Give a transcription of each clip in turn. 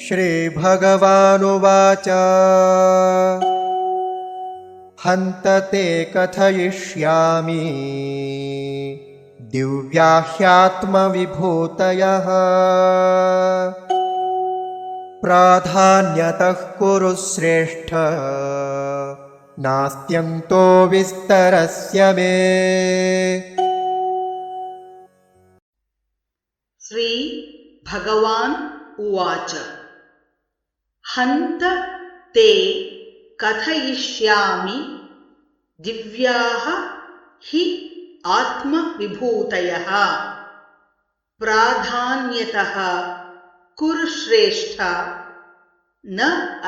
श्रीभगवानुवाच हन्त ते कथयिष्यामि दिव्या ह्यात्मविभूतयः प्राधान्यतः कुरु श्रेष्ठ नास्त्यन्तो विस्तरस्य मे। श्री भगवान् उवाच हन्त ते कथयिष्यामि दिव्याः हि आत्मविभूतयः प्राधान्यतः कुरु श्रेष्ठ न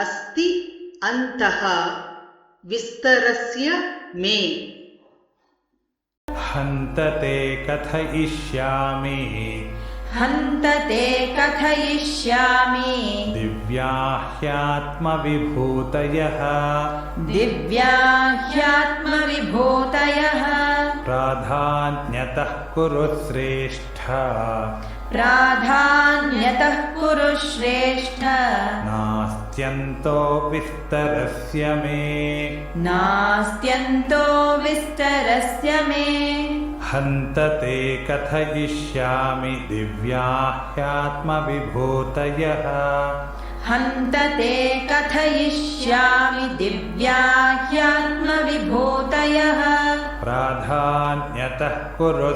अस्ति अन्तः विस्तरस्य मे। हन्त ते कथयिष्यामि दिव्या ह्यात्मविभूतयः प्राधान्यतः कुरु श्रेष्ठ नास्त्यन्तो विस्तरस्य मे। हन्त ते कथयिष्यामि दिव्या ह्यात्मविभूतयः प्राधान्यतः कुरु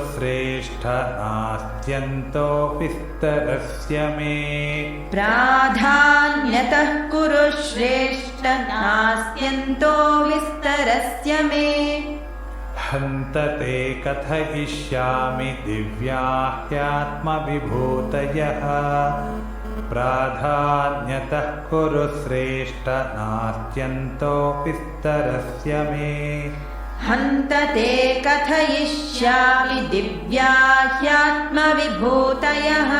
श्रेष्ठ नास्त्यन्तो विस्तरस्य मे। हन्त ते कथयिष्यामि दिव्या ह्यात्मविभूतयः प्राधान्यतः कुरु श्रेष्ठ नास्त्यन्तो विस्तरस्य मे। हन्त ते कथयिष्यामि दिव्या ह्यात्मविभूतयः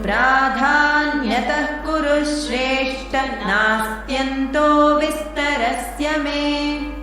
प्राधान्यतः कुरु श्रेष्ठ नास्त्यन्तो विस्तरस्य मे।